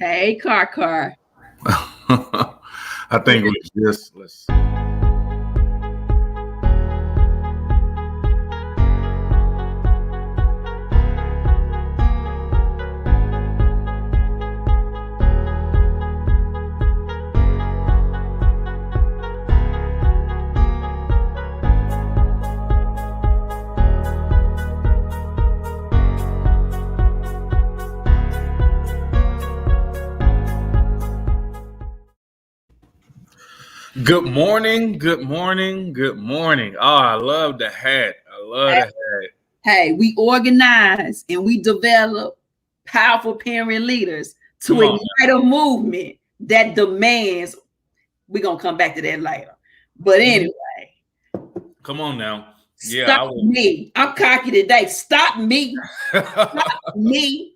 Hey, Car. I think we just let's. Good morning. Oh, I love the hat. The hat. Hey, we organize and we develop powerful parent leaders to ignite a movement that demands. We're going to come back to that later. But anyway. Come on now. Yeah, Stop me. I'm cocky today. Stop me. Stop me.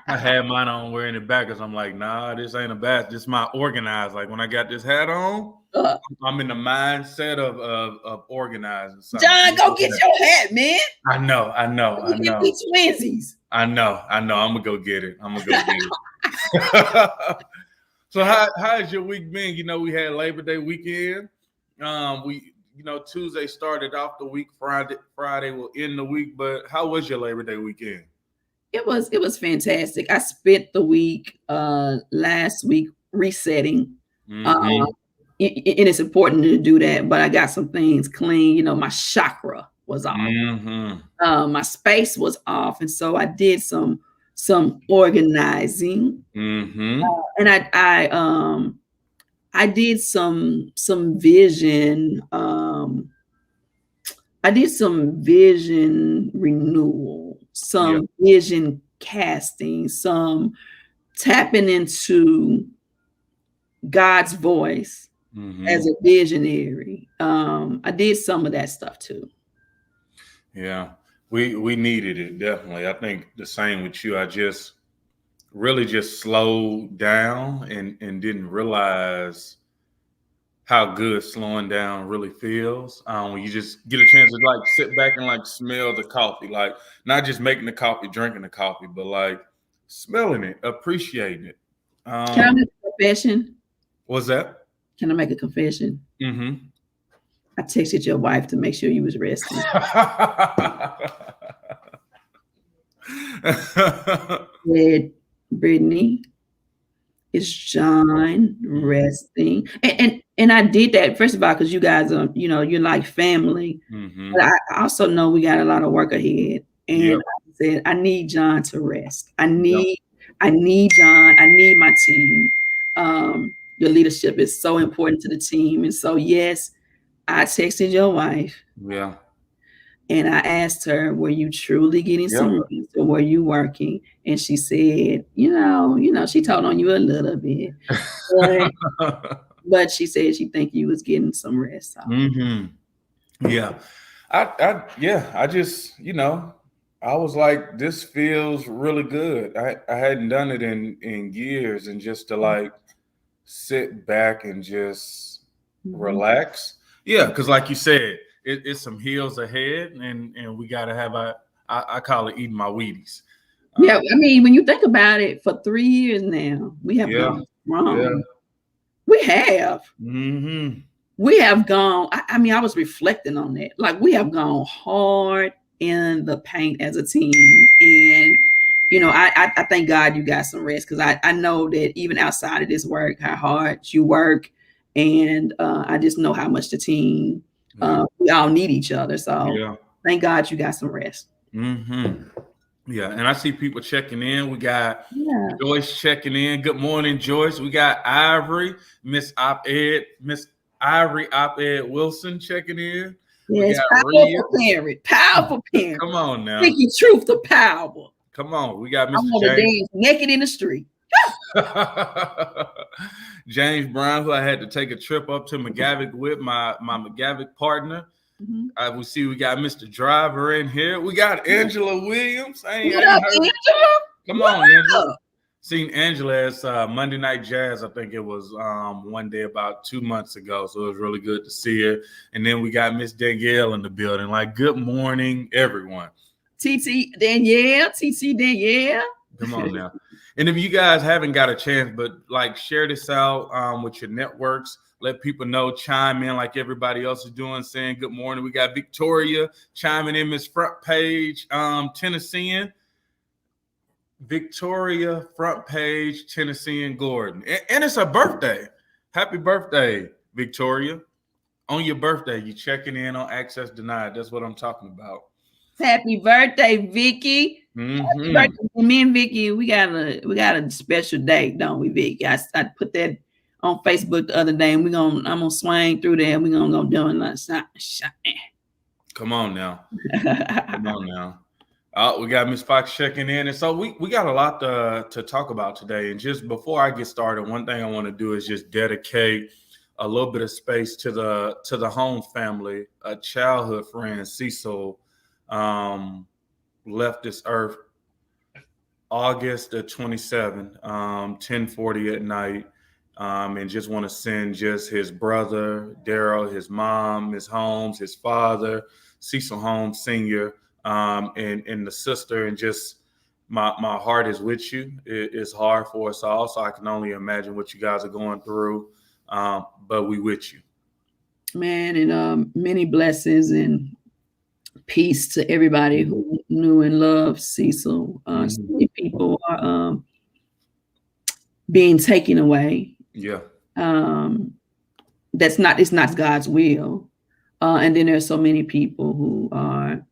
I had mine on wearing it backwards. I'm like, nah, this ain't a bat. This is my organized. Like when I got this hat on, I'm in the mindset of organizing something. John, go get your hat, man. I know. Twinsies. I know. I'm gonna go get it. So how has your week been? You know, we had Labor Day weekend. Tuesday started off the week. Friday will end the week. But how was your Labor Day weekend? It was fantastic. I spent the week last week resetting. And it's important to do that, but I got some things clean. You know, my chakra was off. My space was off. And so I did some organizing. And I did some vision. I did some vision renewal, some vision casting, some tapping into God's voice as a visionary. I did some of that stuff too. Yeah, we needed it, definitely. I think the same with you. I just really slowed down and didn't realize how good slowing down really feels when you just get a chance to like sit back and like smell the coffee, like not just making the coffee, drinking the coffee, but like smelling it, appreciating it. Can I make a confession? What's that? Can I make a confession? I texted your wife to make sure you was resting. Said, Brittany, is John resting? And I did that, first of all, because you guys are, you're like family. But I also know we got a lot of work ahead. And I said, I need John to rest. I need John. I need my team. Your leadership is so important to the team. And so, yes, I texted your wife. Yeah. And I asked her, were you truly getting some rest or were you working? And she said, she told on you a little bit. But she said she think you was getting some rest. So. Yeah. I just, I was like, this feels really good. I hadn't done it in years, and just to like sit back and just relax. Yeah, because like you said, it's some hills ahead, and we got to have I call it eating my Wheaties. Yeah, I mean, when you think about it, for 3 years now, we have gone wrong. Yeah. We have. We have gone, I mean, I was reflecting on that. Like, we have gone hard in the paint as a team. And, I thank God you got some rest, because I know that even outside of this work, how hard you work. And I just know how much the team, we all need each other. So thank God you got some rest. Yeah, and I see people checking in. We got Joyce checking in. Good morning, Joyce. We got Ivory, Miss Ivory Op-Ed Wilson checking in. Yes, powerful parent. Come on now. Speaking truth to power. Come on. We got Mr. I'm gonna dance naked in the street. James Brown, who I had to take a trip up to McGavick with, my McGavick partner. We see we got Mr. Driver in here. We got Angela Williams. What up, Angela? Come on, Angela. Seen Angela at Monday Night Jazz. I think it was one day about 2 months ago. So it was really good to see her. And then we got Miss Danielle in the building. Like, good morning, everyone. TT Danielle. Come on now. And if you guys haven't got a chance, but like share this out with your networks, let people know, chime in like everybody else is doing, saying good morning. We got Victoria chiming in, Miss Front Page, Tennessean. Victoria, Front Page, Tennessean Gordon. And it's her birthday. Happy birthday, Victoria. On your birthday, you checking in on Access Denied. That's what I'm talking about. Happy birthday, Vicky. Happy birthday. Me and Vicky, we got a special date, don't we, Vicky? I put that on Facebook the other day, and I'm gonna swing through there, and we're gonna go doing something. Come on now. Come on now. We got Miss Fox checking in. And so we got a lot to talk about today. And just before I get started, one thing I want to do is just dedicate a little bit of space to the Holmes family. A childhood friend, Cecil, left this earth August the 27th, 10:40 at night. And just want to send just his brother, Daryl, his mom, Miss Holmes, his father, Cecil Holmes Sr., and the sister, and just my heart is with you. It's hard for us all, so I can only imagine what you guys are going through. But we with you. Man, and many blessings and peace to everybody who knew and loved Cecil. So many people are being taken away. Yeah. It's not God's will. And then there's so many people who are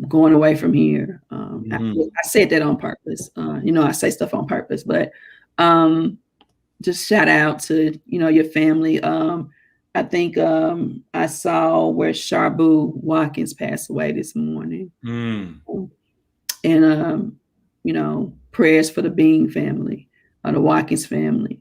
going away from here. I said that on purpose. I say stuff on purpose, but just shout out to, your family. I think I saw where Sharbu Watkins passed away this morning. And, prayers for the Bean family, the Watkins family.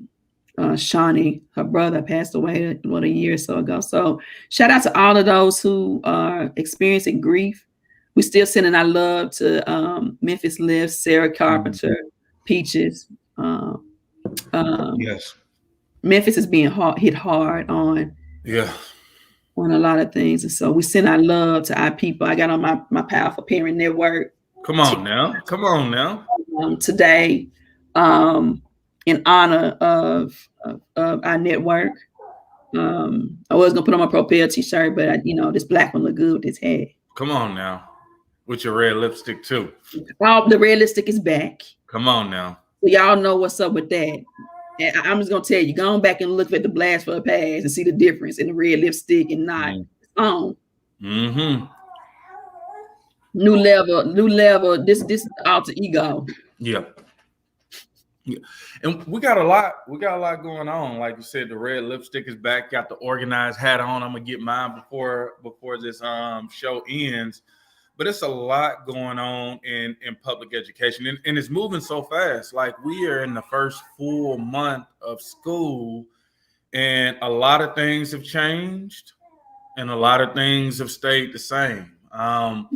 Shawnee, her brother, passed away a year or so ago. So shout out to all of those who are experiencing grief. We're still sending our love to Memphis Lives, Sarah Carpenter, Peaches. Yes. Memphis is being hit hard on a lot of things. And so we send our love to our people. I got on my Powerful Parent Network. Come on now. Today, in honor of our network. I was gonna put on my Propel t-shirt, but this black one look good with this hair. Come on now. With your red lipstick too. Oh, the red lipstick is back. Come on now. So y'all know what's up with that. And I'm just gonna tell you, go on back and look at the Blast for the Past and see the difference in the red lipstick and not on. New level. This alter ego. Yeah. And we got a lot going on. Like you said, the red lipstick is back. Got the organized hat on. I'm gonna get mine before this show ends. But it's a lot going on in public education, and it's moving so fast. Like, we are in the first full month of school, and a lot of things have changed, and a lot of things have stayed the same. And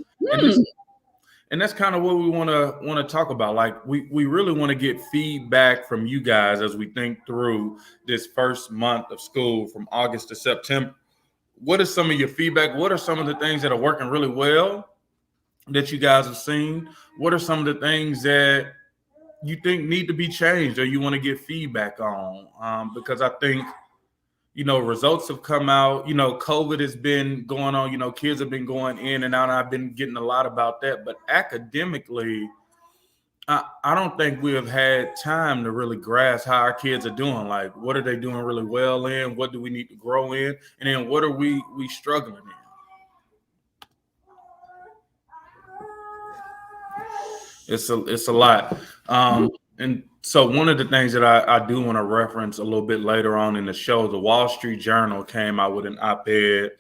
that's kind of what we want to talk about. Like, we really want to get feedback from you guys as we think through this first month of school from August to September. What is some of your feedback? What are some of the things that are working really well that you guys have seen? What are some of the things that you think need to be changed or you want to get feedback on? Because I think, results have come out. COVID has been going on. Kids have been going in and out. I've been getting a lot about that. But academically, I don't think we have had time to really grasp how our kids are doing. Like, what are they doing really well in? What do we need to grow in? And then what are we struggling in? It's a lot. And so one of the things that I do want to reference a little bit later on in the show, the Wall Street Journal came out with an op-ed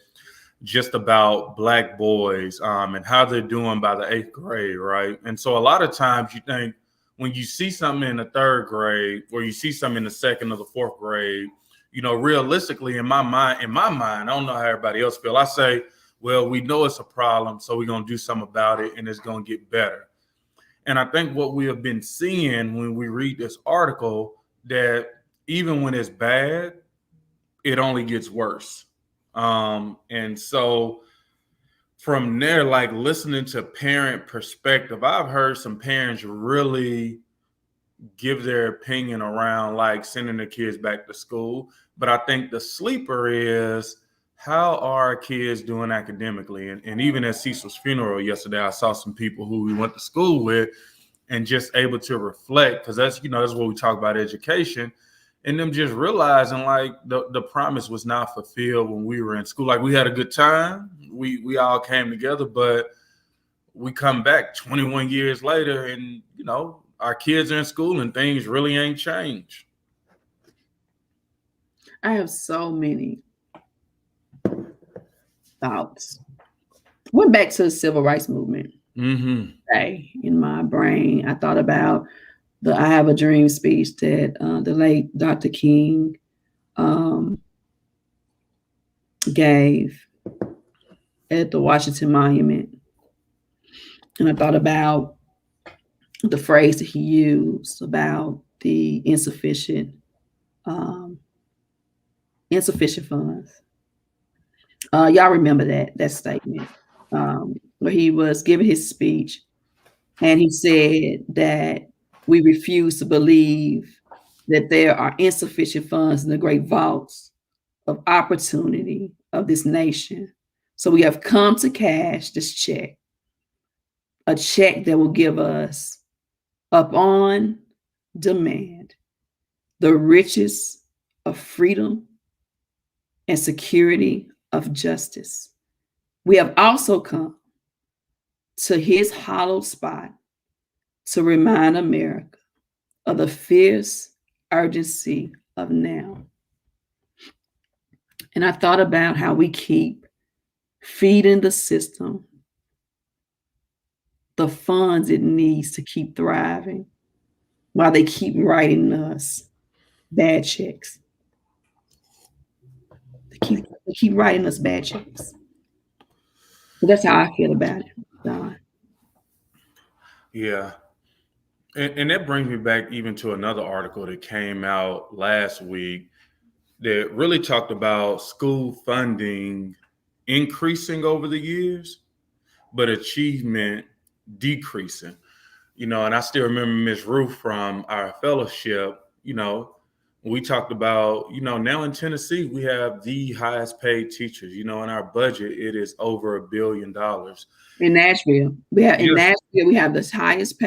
just about Black boys and how they're doing by the 8th grade, right? And so a lot of times you think when you see something in the 3rd grade or you see something in the 2nd or the 4th grade, realistically in my mind, I don't know how everybody else feel. I say, well, we know it's a problem, so we're going to do something about it and it's going to get better. And I think what we have been seeing when we read this article, that even when it's bad, it only gets worse. And so from there, like listening to parent perspective, I've heard some parents really give their opinion around like sending their kids back to school. But I think the sleeper is, how are our kids doing academically? And even at Cecil's funeral yesterday, I saw some people who we went to school with and just able to reflect, because that's, that's what we talk about, education, and them just realizing like the promise was not fulfilled when we were in school. Like we had a good time, we all came together, but we come back 21 years later and our kids are in school and things really ain't changed. I have so many thoughts. Went back to the civil rights movement. Today in my brain, I thought about the "I Have a Dream" speech that the late Dr. King gave at the Washington Monument, and I thought about the phrase that he used about the insufficient funds. Y'all remember that statement where he was giving his speech, and he said that we refuse to believe that there are insufficient funds in the great vaults of opportunity of this nation. So we have come to cash this check, a check that will give us, upon demand, the riches of freedom and security of justice. We have also come to his hallowed spot to remind America of the fierce urgency of now. And I thought about how we keep feeding the system the funds it needs to keep thriving while they keep writing us bad checks. They keep writing us bad checks. So that's how I feel about it, Don. Yeah. And that brings me back even to another article that came out last week that really talked about school funding increasing over the years, but achievement decreasing. And I still remember Miss Ruth from our fellowship, we talked about, now in Tennessee, we have the highest paid teachers. In our budget, it is over $1 billion. In Nashville, we have the highest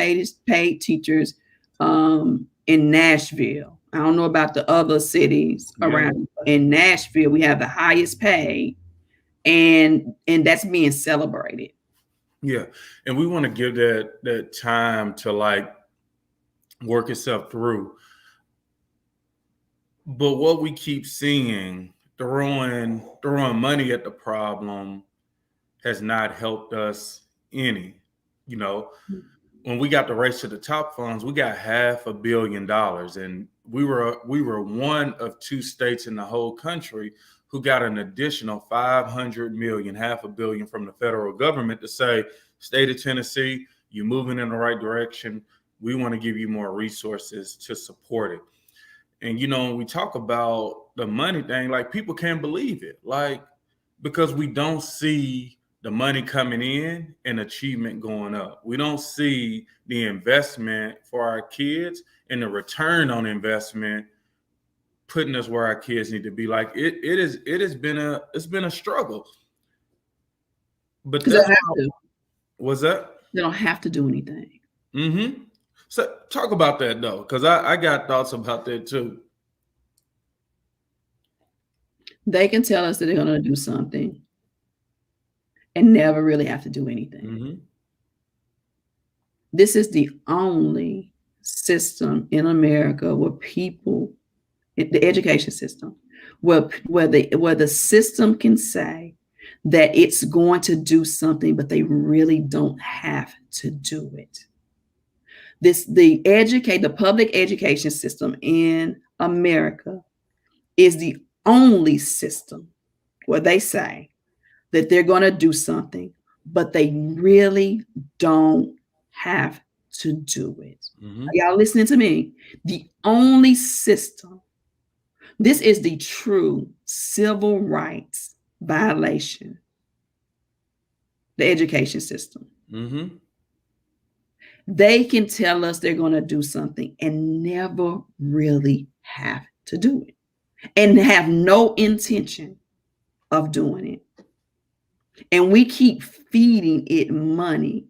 paid teachers in Nashville. I don't know about the other cities around. In Nashville, we have the highest paid, and that's being celebrated. Yeah, and we want to give that time to like work itself through. But what we keep seeing, throwing money at the problem, has not helped us any. When we got the Race to the Top funds, we got $500 million, and we were one of two states in the whole country who got an additional $500 million, $500 million from the federal government to say, state of Tennessee, you're moving in the right direction. We want to give you more resources to support it. And, when we talk about the money thing, like people can't believe it, like, because we don't see the money coming in and achievement going up. We don't see the investment for our kids and the return on investment putting us where our kids need to be. Like it's been a struggle. But what's that? They don't have to do anything. Mm-hmm. So talk about that though, because I got thoughts about that too. They can tell us that they're going to do something and never really have to do anything. Mm-hmm. This is the only system in America where people, the education system, where the system can say that it's going to do something, but they really don't have to do it. The public education system in America is the only system where they say that they're going to do something, but they really don't have to do it. Mm-hmm. Are y'all listening to me? The only system. This is the true civil rights violation. the education system. They can tell us they're going to do something and never really have to do it and have no intention of doing it. And we keep feeding it money.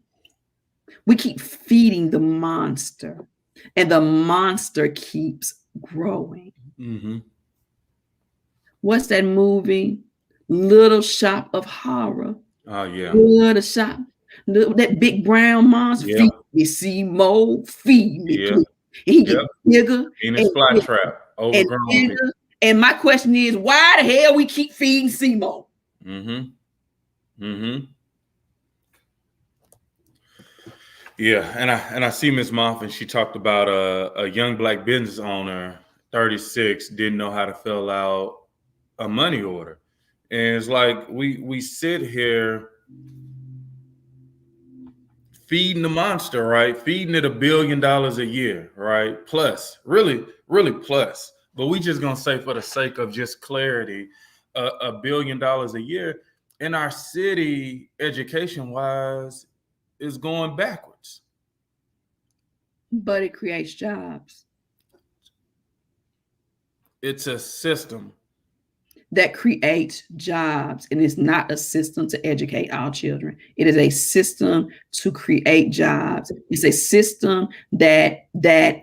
We keep feeding the monster, and the monster keeps growing. What's that movie? Little Shop of Horror. Oh, yeah. Little Shop. That big brown monster. Yeah. Feed me, Seymour. Feed me. Yeah. And he gets bigger. In his fly trap. Overgrown. And my question is, why the hell we keep feeding Seymour? Yeah, and I see Ms. Moffitt. She talked about a young Black business owner, 36, didn't know how to fill out a money order. And it's like we sit here feeding the monster, right? Feeding it $1 billion a year, right? Plus, really plus. But we just gonna say, for the sake of just clarity, $1 billion a year in our city, education-wise, is going backwards. But it creates jobs. It's a system that creates jobs, and it's not a system to educate our children. It is a system to create jobs. It's a system that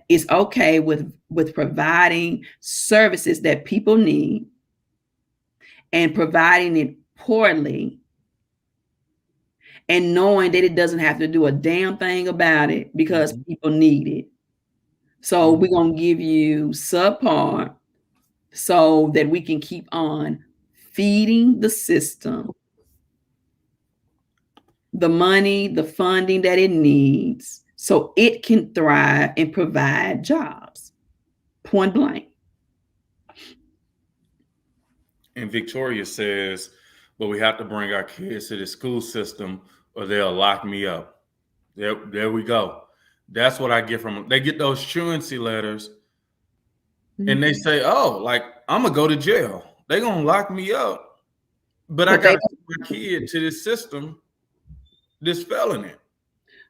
is okay with providing services that people need and providing it poorly, and knowing that it doesn't have to do a damn thing about it because people need it. So we're going to give you subpar so that we can keep on feeding the system the money, the funding that it needs so it can thrive and provide jobs. Point blank. And Victoria says, but we have to bring our kids to the school system or they'll lock me up. There we go. That's what I get from them. They get those truancy letters and they say, oh, like, I'm going to go to jail. They're going to lock me up. But I got to take my kid to this system, this felony.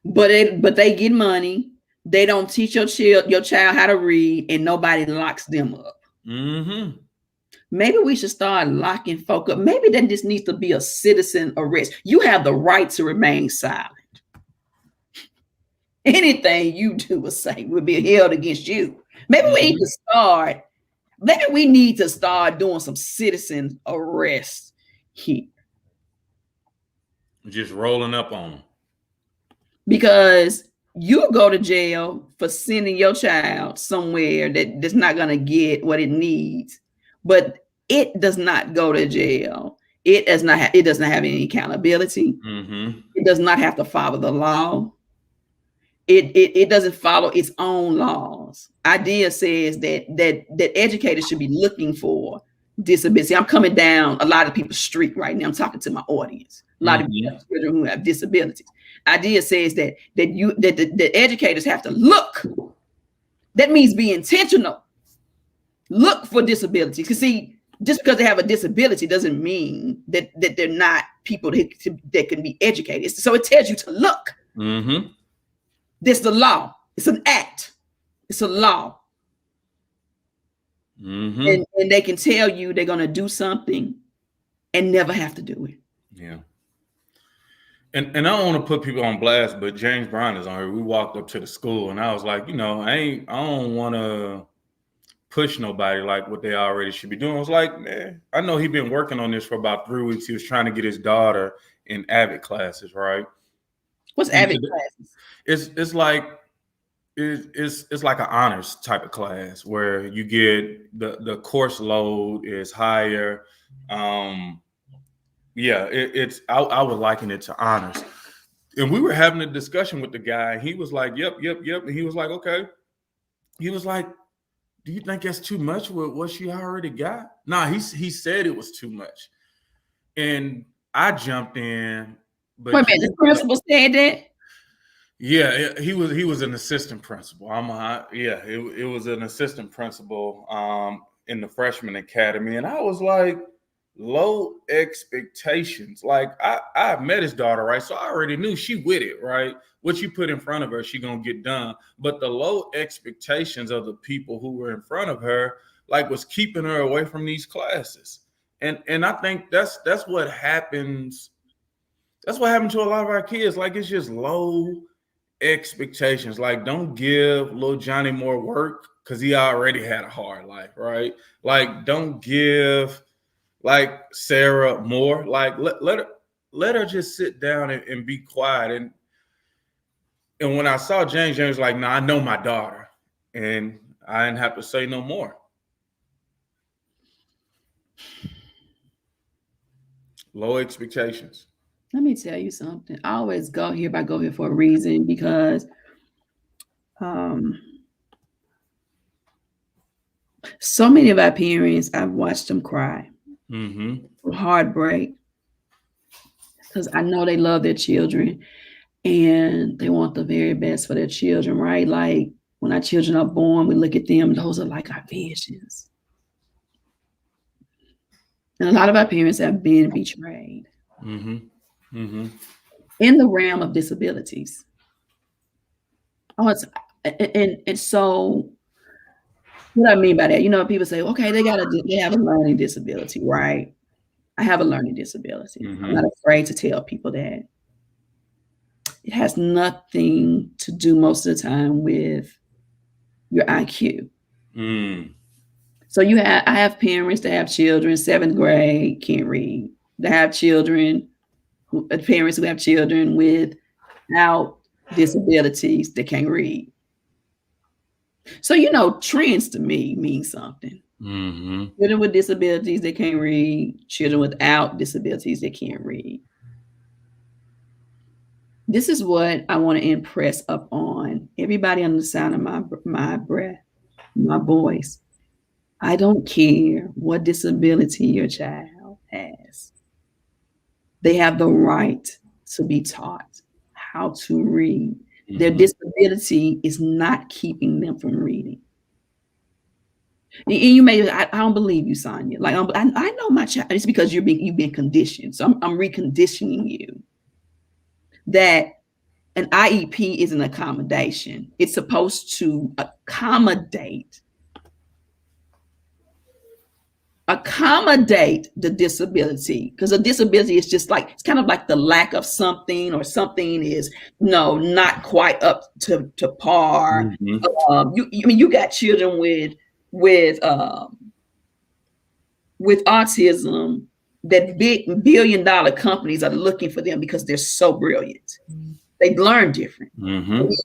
But they get money. They don't teach your child how to read, and nobody locks them up. Maybe we should start locking folk up. Maybe that just needs to be a citizen arrest. You have the right to remain silent. Anything you do or say will be held against you. Maybe we need to start doing some citizen arrests here. Just rolling up on them. Because you go to jail for sending your child somewhere that's not going to get what it needs, but it does not go to jail. It doesn't have any accountability. It does not have to follow the law. It doesn't follow its own laws. IDEA says that educators should be looking for disability. I'm coming down a lot of people's street right now. I'm talking to my audience. A lot of people who have disabilities. IDEA says that the educators have to look. That means be intentional. Look for disability. Because see, just because they have a disability doesn't mean that they're not people that can be educated. So it tells you to look. This is the law. It's an act. It's a law. And they can tell you they're going to do something and never have to do it. Yeah. And I don't want to put people on blast, but James Brown is on here. We walked up to the school and I was like, I don't want to push nobody like what they already should be doing. I was like, man, I know he's been working on this for about 3 weeks. He was trying to get his daughter in AVID classes, right? What's AVID classes? It's like an honors type of class where you get the course load is higher. I would liken it to honors. And we were having a discussion with the guy. He was like, yep. And he was like, okay. He was like, do you think that's too much with what she already got? Nah, he said it was too much. And I jumped in. But wait a minute, the principal said that? Yeah, he was an assistant principal. It was an assistant principal in the freshman academy. And I was like, low expectations. Like I met his daughter, right? So I already knew she with it, right? What you put in front of her, she gonna get done. But the low expectations of the people who were in front of her, like, was keeping her away from these classes. And I think that's what happens. That's what happened to a lot of our kids. Like, it's just low expectations. Like, don't give little Johnny more work because he already had a hard life, right? Like, don't give like Sarah more. Like, let her just sit down and be quiet. And when I saw James was like, "No, I know my daughter," and I didn't have to say no more. Low expectations. Let me tell you something. I always go here for a reason, because so many of our parents, I've watched them cry. Heartbreak. Because I know they love their children and they want the very best for their children, right? Like, when our children are born, we look at them, those are like our visions. And a lot of our parents have been betrayed in the realm of disabilities. And so what I mean by that, you know, people say, okay, they have a learning disability, right? I have a learning disability. I'm not afraid to tell people that. It has nothing to do most of the time with your IQ. So I have parents that have children, 7th grade, can't read. They have parents who have children without disabilities that can't read. So, you know, trends to me mean something. Children with disabilities that can't read, children without disabilities that can't read. This is what I want to impress upon everybody on the sound of my breath, my voice. I don't care what disability your child has. They have the right to be taught how to read. Their disability is not keeping them from reading. And you may, I don't believe you, Sonia. Like, I know my child. It's because you've been conditioned. So I'm reconditioning you that an IEP is an accommodation. It's supposed to accommodate the disability, because a disability is just like, it's kind of like the lack of something, or something is not quite up to par. You got children with autism that big billion-dollar companies are looking for them because they're so brilliant. They learn different,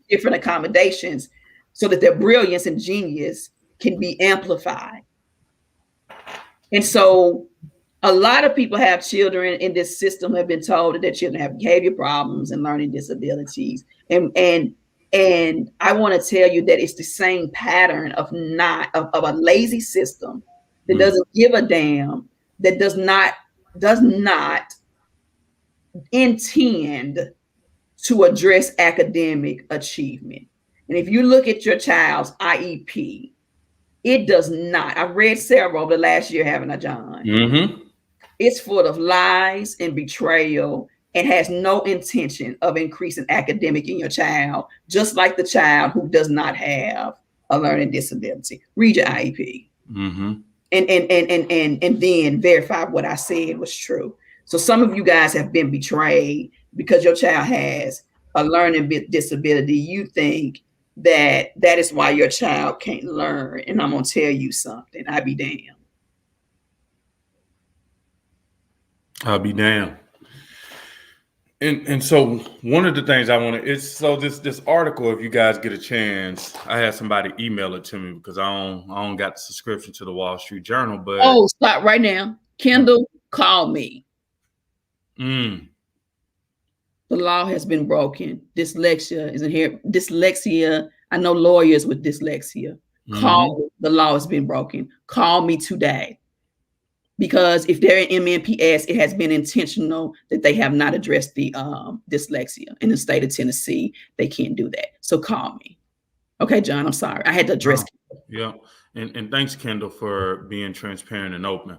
different accommodations, so that their brilliance and genius can be amplified. And so a lot of people have children in this system have been told that their children have behavior problems and learning disabilities. And I want to tell you that it's the same pattern of a lazy system that doesn't give a damn, that does not intend to address academic achievement. And if you look at your child's IEP, it does not. I've read several over the last year, haven't I, John? It's full of lies and betrayal, and has no intention of increasing academic in your child, just like the child who does not have a learning disability. Read your IEP. And then verify what I said was true. So some of you guys have been betrayed because your child has a learning disability. You think that is why your child can't learn. And I'm going to tell you something. I'll be damned. I'll be damned. And so one of the things I want to is, so this article, if you guys get a chance, I had somebody email it to me because I don't got the subscription to the Wall Street Journal. But stop right now. Kendall, call me. The law has been broken. Dyslexia is in here. Dyslexia. I know lawyers with dyslexia. Call me. The law has been broken. Call me today. Because if they're in MNPS, it has been intentional that they have not addressed the dyslexia. In the state of Tennessee, they can't do that. So call me. Okay, John, I'm sorry. I had to address. Yeah. And thanks, Kendall, for being transparent and open.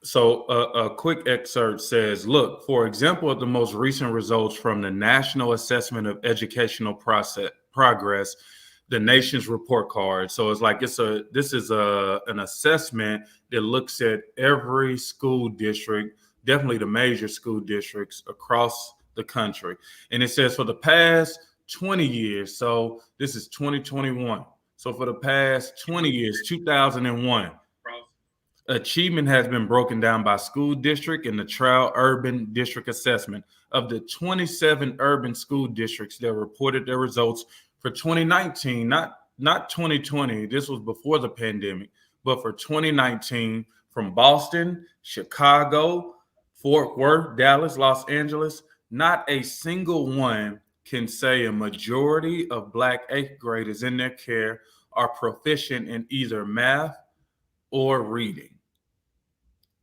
So a quick excerpt says, look, for example, of the most recent results from the National Assessment of Educational Progress, the nation's report card. So it's like this is an assessment that looks at every school district, definitely the major school districts across the country. And it says for the past 20 years, so this is 2021. So for the past 20 years, 2001, achievement has been broken down by school district in the Trial Urban District Assessment. Of the 27 urban school districts that reported their results for 2019, not 2020, this was before the pandemic, but for 2019, from Boston, Chicago, Fort Worth, Dallas, Los Angeles, not a single one can say a majority of Black eighth graders in their care are proficient in either math or reading.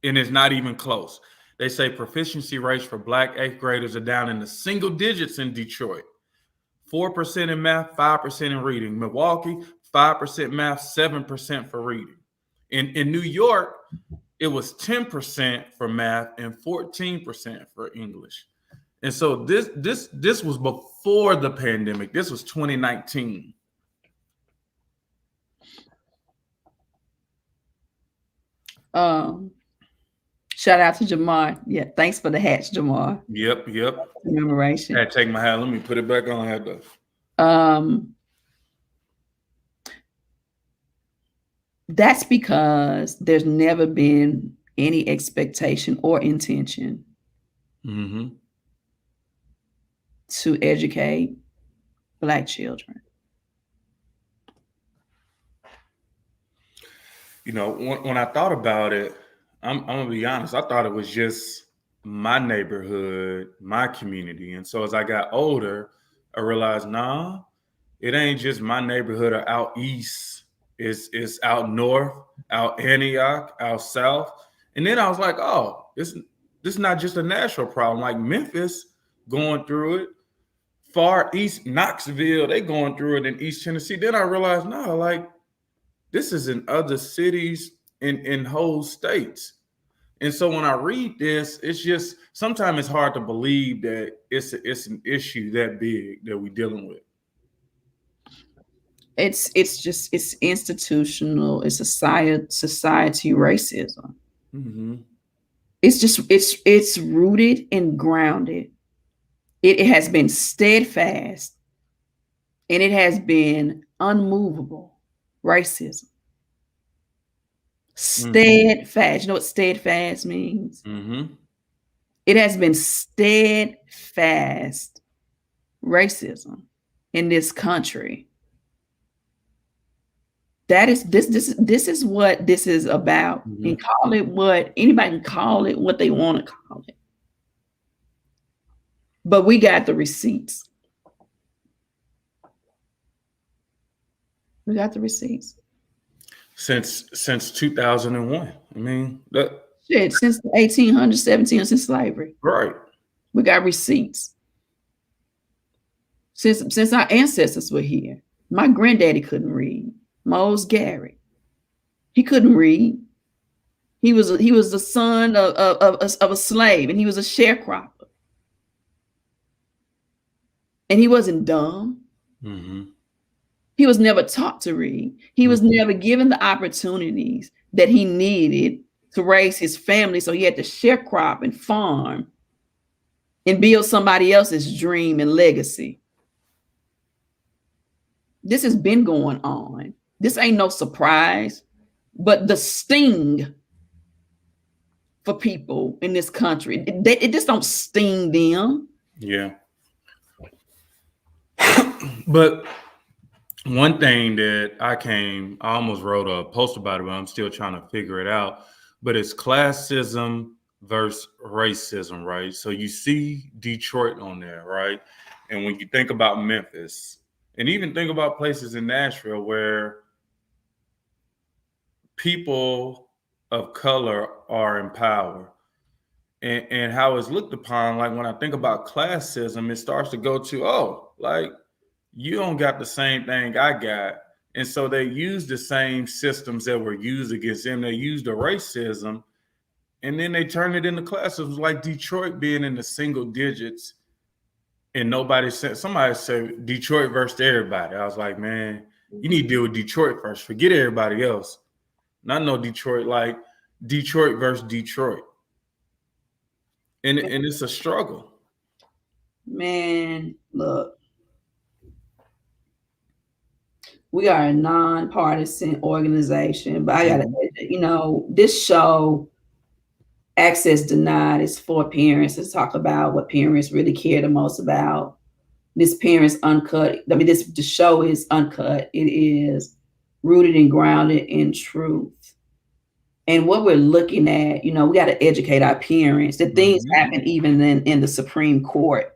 And it's not even close. They say proficiency rates for Black eighth graders are down in the single digits in Detroit. 4% in math, 5% in reading. Milwaukee, 5% math, 7% for reading. In New York, it was 10% for math and 14% for English. And so this was before the pandemic. This was 2019. Shout out to Jamar. Yeah, thanks for the hats, Jamar. Yep. Commemoration. I had to take my hat. Let me put it back on. I had to. That's because there's never been any expectation or intention to educate Black children. You know, when I thought about it, I'm gonna be honest, I thought it was just my neighborhood, my community. And so as I got older, I realized, nah, it ain't just my neighborhood or out east. It's out north, out Antioch, out south. And then I was like, oh, this is not just a national problem. Like Memphis going through it, far east Knoxville, they going through it in East Tennessee. Then I realized, no, like this is in other cities in whole states. And so when I read this, it's just sometimes it's hard to believe that it's an issue that big that we're dealing with. It's institutional. It's society racism. It's rooted and grounded. It has been steadfast, and it has been unmovable racism. Steadfast. You know what steadfast means? It has been steadfast racism in this country. That is this is what this is about. And call it what anybody can call it what they want to call it. But we got the receipts. We got the receipts. Since 2001. I mean, since the 1800s, 1700s, since slavery. Right. We got receipts. Since our ancestors were here. My granddaddy couldn't read. Mose Garrett. He couldn't read. He was the son of a slave, and he was a sharecropper. And he wasn't dumb. He was never taught to read. He was never given the opportunities that he needed to raise his family. So he had to sharecrop and farm and build somebody else's dream and legacy. This has been going on. This ain't no surprise, but the sting for people in this country, it just don't sting them. Yeah. But one thing that I almost wrote a post about it, but I'm still trying to figure it out. But it's classism versus racism, right? So you see Detroit on there, right? And when you think about Memphis, and even think about places in Nashville where people of color are in power, and how it's looked upon, like when I think about classism, it starts to go to, oh, like you don't got the same thing I got. And so they used the same systems that were used against them. They used the racism, and then they turned it into classism, like Detroit being in the single digits. And somebody said Detroit versus everybody. I was like, man, you need to deal with Detroit first. Forget everybody else. And I know Detroit, like Detroit versus Detroit. And it's a struggle. Man, look. We are a nonpartisan organization, but I gotta, this show, Access Denied, is for parents to talk about what parents really care the most about. This Parents Uncut. I mean, the show is uncut. It is rooted and grounded in truth. And what we're looking at, we got to educate our parents. The things happen even in the Supreme Court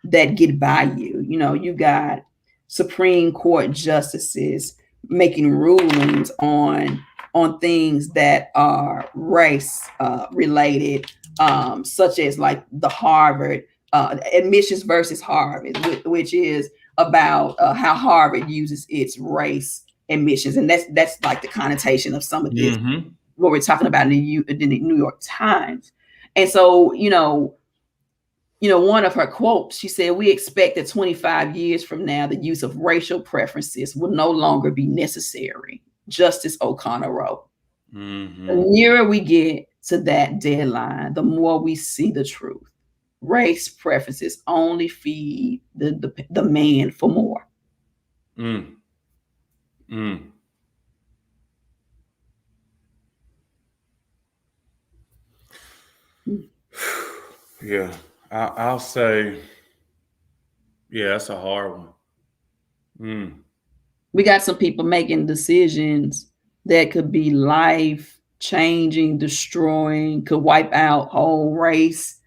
that get by you. You got Supreme Court justices making rulings on things that are race related, such as like the Harvard admissions versus Harvard, which is about how Harvard uses its race admissions, and that's like the connotation of some of this. What we're talking about in the New York Times. And so, one of her quotes, she said, "We expect that 25 years from now, the use of racial preferences will no longer be necessary," Justice O'Connor wrote. The nearer we get to that deadline, the more we see the truth. Race preferences only feed the demand for more. Yeah, I'll say, yeah, that's a hard one. We got some people making decisions that could be life-changing, destroying, could wipe out whole races,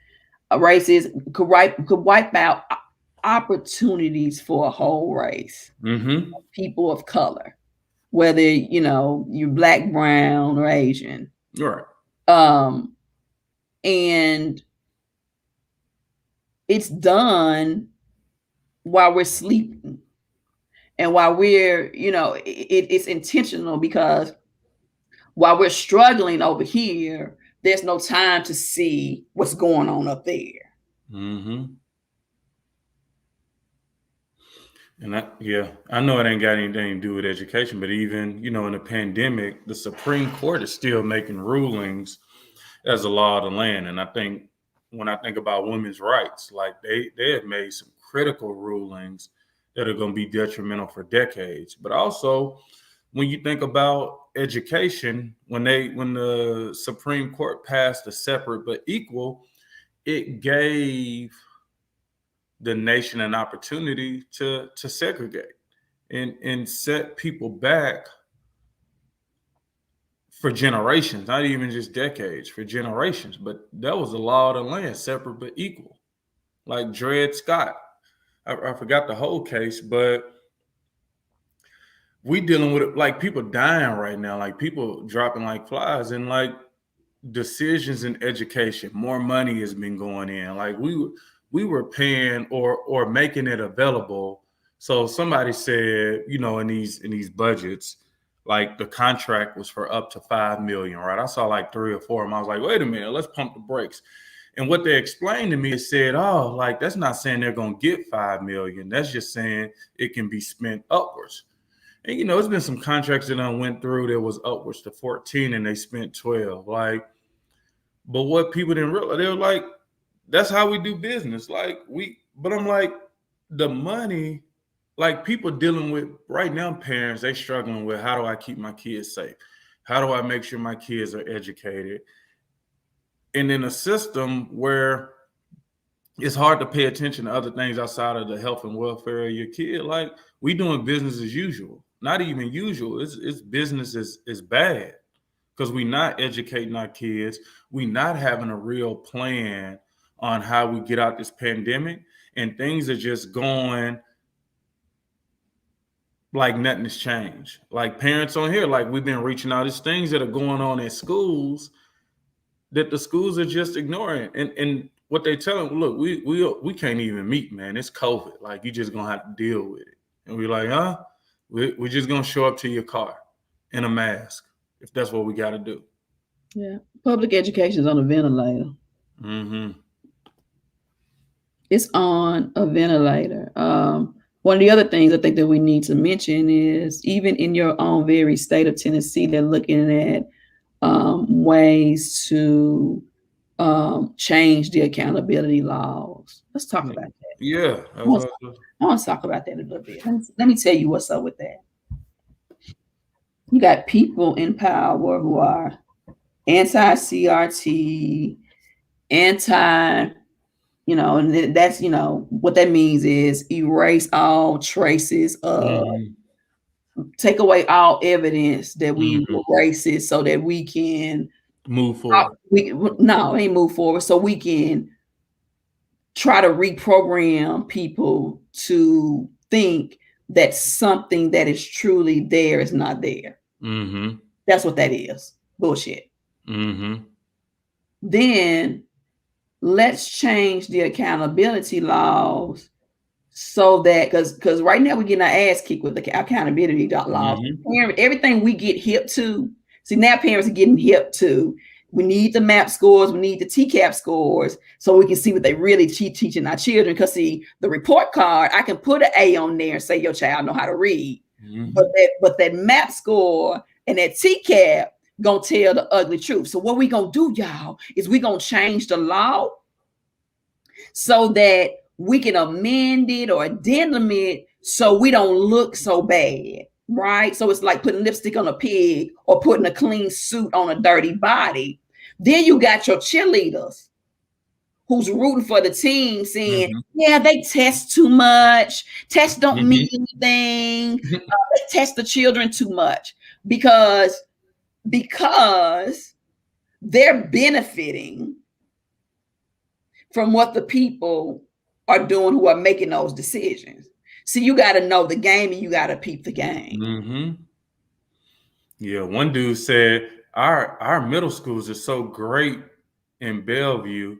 could wipe out opportunities for a whole race. People of color, whether you're Black, brown, or Asian. Right. And it's done while we're sleeping. And while we're, it's intentional, because while we're struggling over here, there's no time to see what's going on up there. And I know it ain't got anything to do with education, but even, in a pandemic, the Supreme Court is still making rulings as a law of the land. And I think when I think about women's rights, like they have made some critical rulings that are going to be detrimental for decades. But also, when you think about education, when the Supreme Court passed a separate but equal, it gave the nation an opportunity to segregate and set people back for generations, not even just decades, for generations. But that was the law of the land, separate but equal. Like Dred Scott. I forgot the whole case, but we dealing with it, like people dying right now, like people dropping like flies, and like decisions in education, more money has been going in. Like we were paying or making it available. So somebody said, in these budgets, like the contract was for up to $5 million, right? I saw like 3 or 4 of them. I was like, wait a minute, let's pump the brakes. And what they explained to me is said, oh, like that's not saying they're going to get $5 million. That's just saying it can be spent upwards. And, it's been some contracts that I went through that was upwards to 14 and they spent 12. Like, but what people didn't realize, they were like, that's how we do business. But I'm like, the money, like people dealing with right now, parents, they struggling with, how do I keep my kids safe? How do I make sure my kids are educated? And in a system where it's hard to pay attention to other things outside of the health and welfare of your kid, like we doing business as usual. Not even usual. It's business is bad because we not educating our kids. We not having a real plan on how we get out this pandemic, and things are just going like nothing has changed. Like parents on here, like we've been reaching out. There's things that are going on at schools that the schools are just ignoring. And what they tell them, look, we can't even meet, man. It's COVID. Like you just gonna have to deal with it. And we're like, huh? We're just gonna show up to your car in a mask if that's what we got to do. Yeah, public education is on a ventilator. Mm-hmm. It's on a ventilator. One of the other things I think that we need to mention is even in your own very state of Tennessee, they're looking at ways to change the accountability laws. Let's talk about that. Yeah. I want to talk about that a little bit. Let me tell you what's up with that. You got people in power who are anti-CRT, and that's, what that means is erase all traces of, take away all evidence that we were racist so that we can move forward. Ain't move forward. So we can try to reprogram people to think that something that is truly there is not there. Mm-hmm. That's what that is. Bullshit. Mm-hmm. Then let's change the accountability laws so that, because right now we're getting our ass kicked with the accountability laws. Mm-hmm. Everything we get hip to. See, now parents are getting hip to. We need the MAP scores. We need the TCAP scores so we can see what they really teaching our children. Because see, the report card, I can put an A on there and say your child know how to read. Mm-hmm. But that MAP score and that TCAP gonna tell the ugly truth. So what we gonna do, y'all, is we gonna change the law so that we can amend it or addendum it so we don't look so bad, right? So it's like putting lipstick on a pig or putting a clean suit on a dirty body. Then you got your cheerleaders who's rooting for the team saying, yeah, they test too much. Tests don't mean anything. They test the children too much because they're benefiting from what the people are doing who are making those decisions. See, you got to know the game and you got to peep the game. Mm-hmm. Yeah, one dude said our middle schools are so great in Bellevue,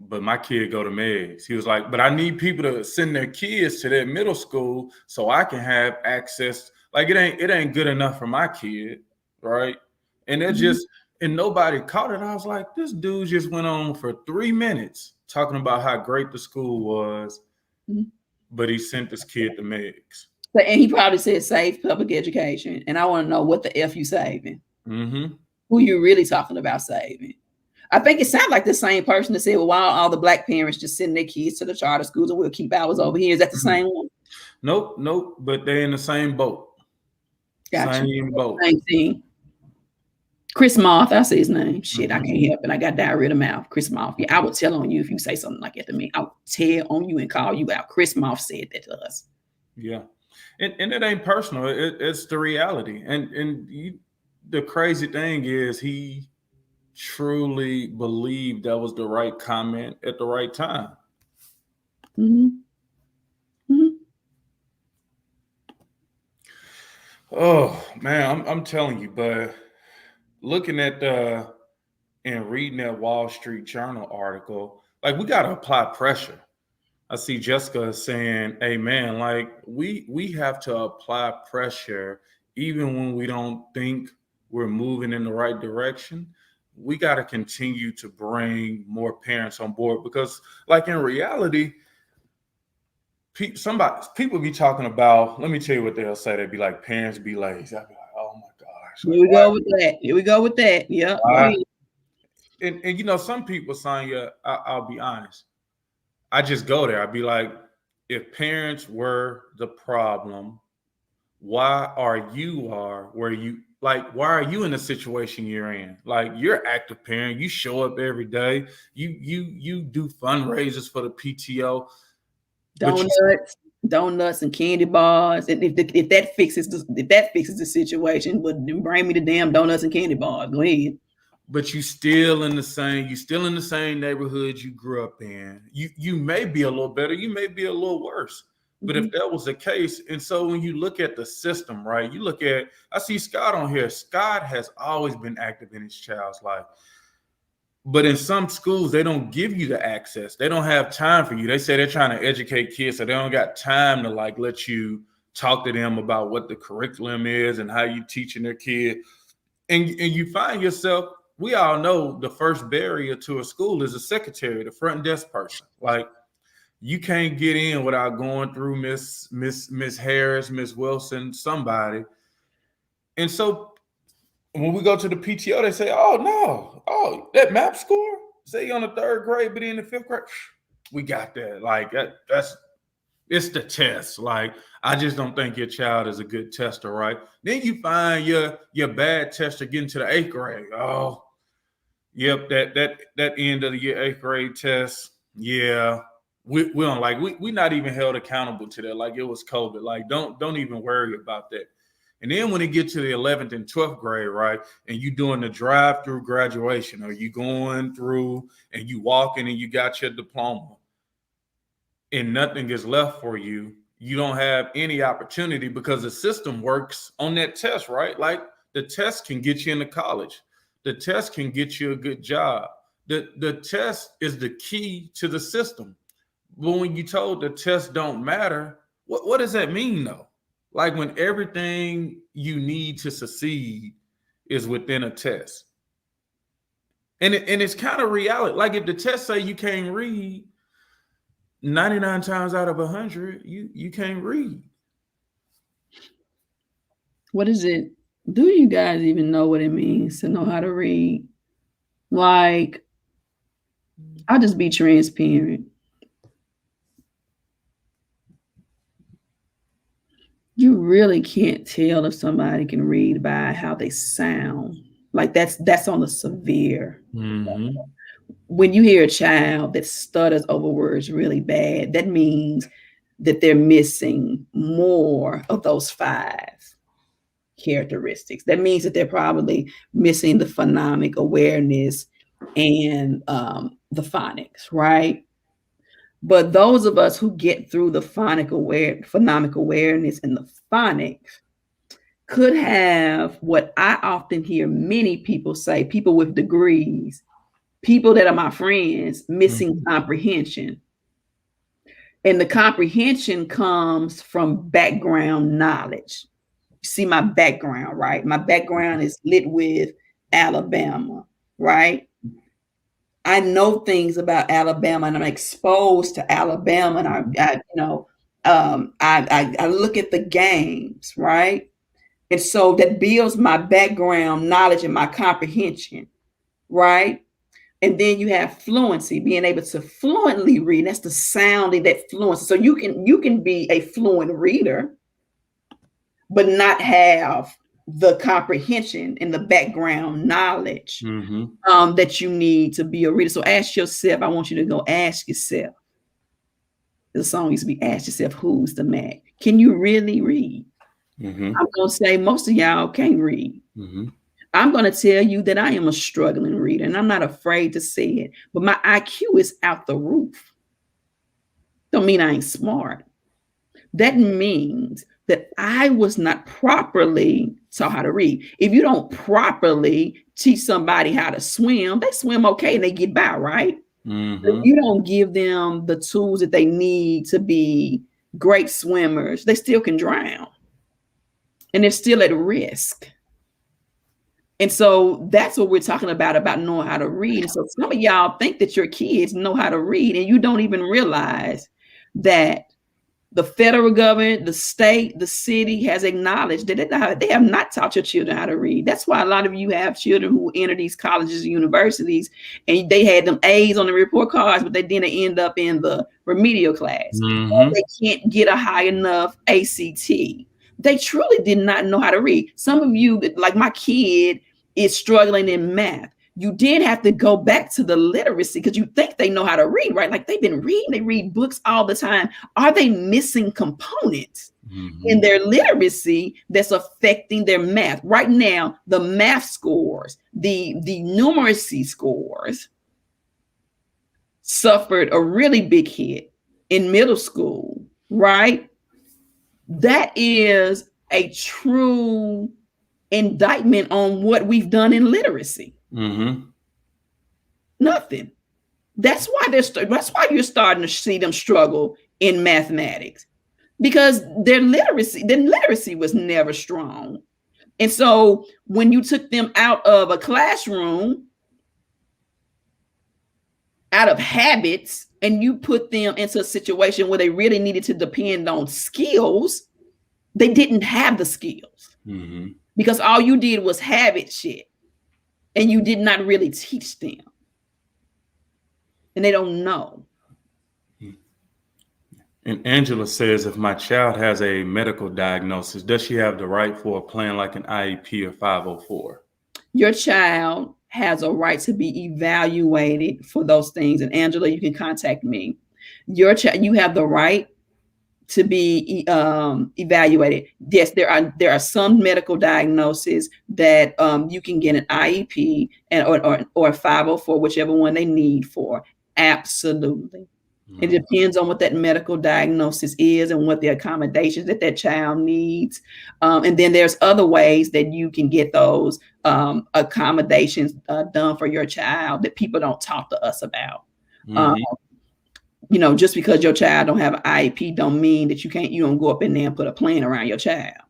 but my kid go to Meigs. He was like, but I need people to send their kids to their middle school so I can have access. Like it ain't good enough for my kid, right? And they're just, and nobody caught it. I was like, this dude just went on for 3 minutes talking about how great the school was, but he sent this kid to Meigs. And he probably said save public education. And I want to know what the F you saving. Mm-hmm. Who you really talking about saving? I think it sounds like the same person that said, well, why are all the black parents just sending their kids to the charter schools and we'll keep ours over here? Is that the same one? Nope. But they're in the same boat. Gotcha. Same boat. Same thing. Chris Moth, I say his name. Shit, I can't help it. I got diarrhea of the mouth. Chris Moth. Yeah, I would tell on you if you say something like that to me. I would tell on you and call you out. Chris Moth said that to us. Yeah. And it ain't personal. It's the reality. And the crazy thing is he truly believed that was the right comment at the right time. Oh man, I'm telling you, but looking at and reading that Wall Street Journal article, like we got to apply pressure. I see Jessica saying, hey man, like we have to apply pressure even when we don't think we're moving in the right direction. We got to continue to bring more parents on board because like in reality, people be talking about, let me tell you what they'll say. They'd be like, parents be lazy. I'd be like, oh my gosh. Here we go with that. Yeah. And some people saying, I'll be honest. I just go there. I'd be like, if parents were the problem, why are you why are you in the situation you're in? Like you're an active parent. You show up every day. You do fundraisers for the PTO. Donuts and candy bars. And if that fixes the situation, well, then bring me the damn donuts and candy bars. Go ahead. But you still in the same neighborhood you grew up in. You may be a little better, you may be a little worse. But if that was the case, and so when you look at the system, right, I see Scott on here. Scott has always been active in his child's life. But in some schools, they don't give you the access. They don't have time for you. They say they're trying to educate kids, so they don't got time to like let you talk to them about what the curriculum is and how you teaching their kid. And you find yourself, we all know the first barrier to a school is a secretary, the front desk person. Like, you can't get in without going through Miss Harris, Miss Wilson, somebody. And so when we go to the PTO, they say, that MAP score, say you're on the 3rd grade, but in the 5th grade, we got that. Like, it's the test. Like, I just don't think your child is a good tester, right? Then you find your bad tester getting to the 8th grade. Oh, yep, that end of the year 8th grade test. Yeah, we don't like, we not even held accountable to that. Like, it was COVID. Like, don't even worry about that. And then when it gets to the 11th and 12th grade, right, and you doing the drive-through graduation, or you going through and you walking and you got your diploma, and nothing is left for you, you don't have any opportunity because the system works on that test, right? Like, the test can get you into college. The test can get you a good job. The test is the key to the system. But when you told the test don't matter, what does that mean, though? Like, when everything you need to succeed is within a test. And it's kind of reality. Like, if the test say you can't read, 99 times out of 100, you can't read. What is it? Do you guys even know what it means to know how to read? Like, I'll just be transparent. You really can't tell if somebody can read by how they sound. Like, that's on the severe. Mm-hmm. When you hear a child that stutters over words really bad, that means that they're missing more of those 5 characteristics. That means that they're probably missing the phonemic awareness and the phonics, right? But those of us who get through the phonic awareness and the phonics could have what I often hear many people say, people with degrees, people that are my friends, missing comprehension. And the comprehension comes from background knowledge. You see my background, right? My background is lit with Alabama, right? I know things about Alabama, and I'm exposed to Alabama, and I look at the games, right? And so that builds my background knowledge and my comprehension, right? And then you have fluency, being able to fluently read. That's the sounding, that fluency. So you can be a fluent reader, but not have the comprehension and the background knowledge that you need to be a reader. So ask yourself, I want you to go ask yourself. The song used to be, ask yourself, who's the Mac? Can you really read? I'm going to say most of y'all can't read. I'm going to tell you that I am a struggling reader, and I'm not afraid to say it, but my IQ is out the roof. Don't mean I ain't smart. That means that I was not properly taught how to read. If you don't properly teach somebody how to swim, they swim okay and they get by, right? If you don't give them the tools that they need to be great swimmers, they still can drown. And they're still at risk. And so that's what we're talking about knowing how to read. And so some of y'all think that your kids know how to read, and you don't even realize that the federal government, the state, the city has acknowledged that they have not taught your children how to read. That's why a lot of you have children who enter these colleges and universities, and they had them A's on the report cards, but they didn't end up in the remedial class. They can't get a high enough ACT. They truly did not know how to read. Some of you, like my kid, is struggling in math. You did have to go back to the literacy because you think they know how to read, right? Like they've been reading, they read books all the time. Are they missing components in their literacy that's affecting their math? Right now, the math scores, the numeracy scores suffered a really big hit in middle school, right? That is a true indictment on what we've done in literacy. Nothing. That's why you're starting to see them struggle in mathematics. because their literacy was never strong. And so when you took them out of a classroom, out of habits, and you put them into a situation where they really needed to depend on skills, they didn't have the skills because all you did was habit shit, and you did not really teach them, and they don't know. And Angela says, if my child has a medical diagnosis, does she have the right for a plan like an IEP or 504? Your child has a right to be evaluated for those things. And Angela, you can contact me. Your child, you have the right to be evaluated. Yes, there are some medical diagnoses that you can get an IEP or a 504, whichever one they need for. Absolutely. It depends on what that medical diagnosis is and what the accommodations that child needs. And then there's other ways that you can get those accommodations done for your child that people don't talk to us about. Just because your child don't have an IEP don't mean that you don't go up in there and put a plan around your child.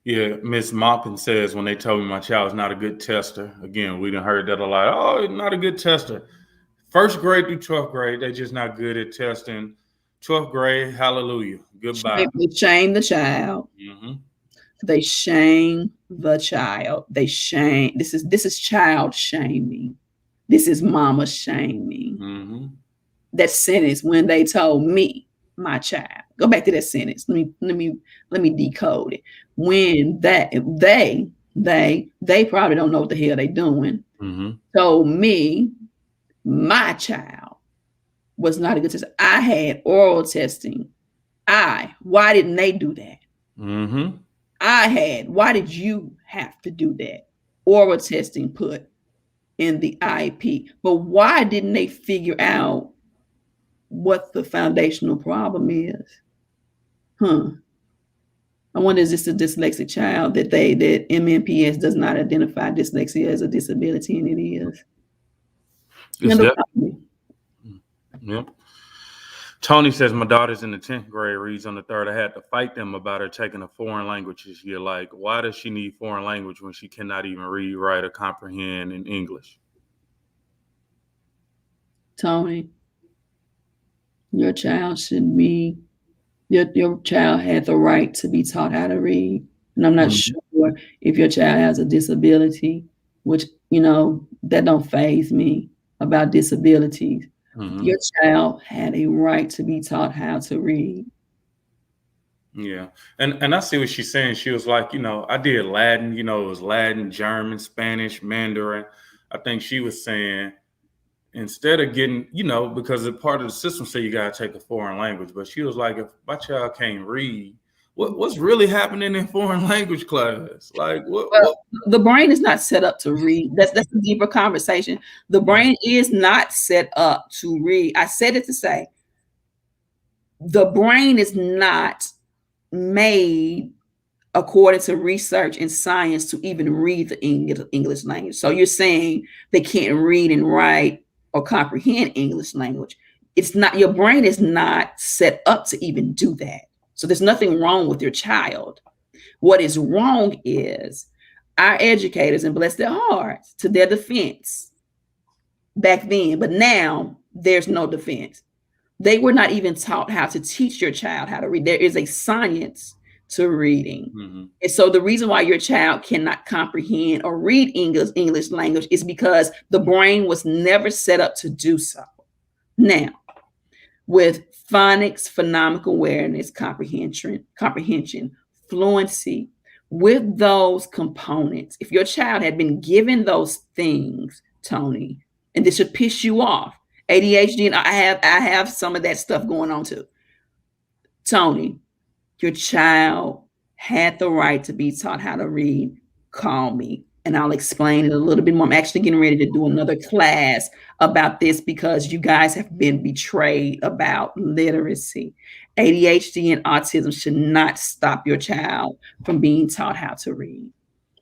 Yeah, Miss Moppin says, when they told me my child is not a good tester, again, we done heard that a lot. Oh, not a good tester. 1st grade through 12th grade, they're just not good at testing. 12th grade, hallelujah, goodbye. They shame the child. They shame the child. They shame. This is child shaming. This is mama shaming. That sentence, when they told me, my child. Go back to that sentence. Let me decode it. When they probably don't know what the hell they doing. Told me, my child was not a good tester. I had oral testing. Why didn't they do that? Why did you have to do that? Oral testing put in the IEP. But why didn't they figure out what the foundational problem is? I wonder, is this a dyslexic child that MNPS does not identify dyslexia as a disability, and it is. Yep. Tony says, my daughter's in the 10th grade, reads on the 3rd. I had to fight them about her taking a foreign language this year. Like, why does she need foreign language when she cannot even read, write, or comprehend in English? Tony, your child should be, your child had the right to be taught how to read. And I'm not sure if your child has a disability, which, that don't faze me about disabilities. Your child had a right to be taught how to read. Yeah. And I see what she's saying. She was like, I did Latin, it was Latin, German, Spanish, Mandarin. I think she was saying, instead of getting, because a part of the system say you got to take a foreign language, but she was like, if my child can't read, what's really happening in foreign language class? Like, what? The brain is not set up to read. That's a deeper conversation. The brain is not set up to read. I said it to say, the brain is not made according to research and science to even read the English language. So you're saying they can't read and write or comprehend English language. It's not, your brain is not set up to even do that. So there's nothing wrong with your child. What is wrong is our educators, and bless their hearts, to their defense back then, but now there's no defense. They were not even taught how to teach your child how to read. There is a science to reading. And so the reason why your child cannot comprehend or read English language is because the brain was never set up to do so. Now, with phonics, phonemic awareness, comprehension, fluency, with those components, if your child had been given those things, Tony, and this should piss you off, ADHD, and I have some of that stuff going on too. Tony, your child had the right to be taught how to read. Call me and I'll explain it a little bit more. I'm actually getting ready to do another class about this because you guys have been betrayed about literacy. ADHD and autism should not stop your child from being taught how to read.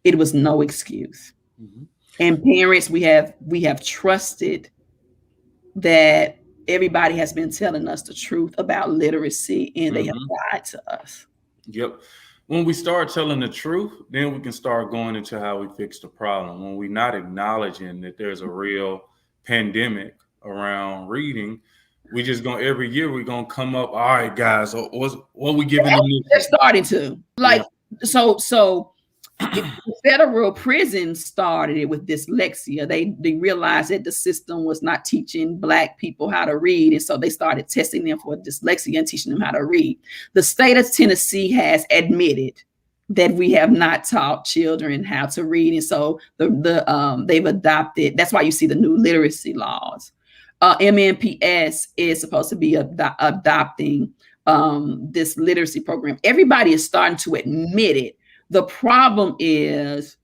It was no excuse. And parents, we have trusted that everybody has been telling us the truth about literacy, and they have lied to us. Yep. When we start telling the truth, then we can start going into how we fix the problem. When we're not acknowledging that there's a real pandemic around reading, we just going every year we're gonna come up. All right, guys, what we giving them? They're starting to so. The federal prison started it with dyslexia. They realized that the system was not teaching Black people how to read, and so they started testing them for dyslexia and teaching them how to read. The state of Tennessee has admitted that we have not taught children how to read, and so they've adopted. That's why you see the new literacy laws. MNPS is supposed to be adopting this literacy program. Everybody is starting to admit it. The problem is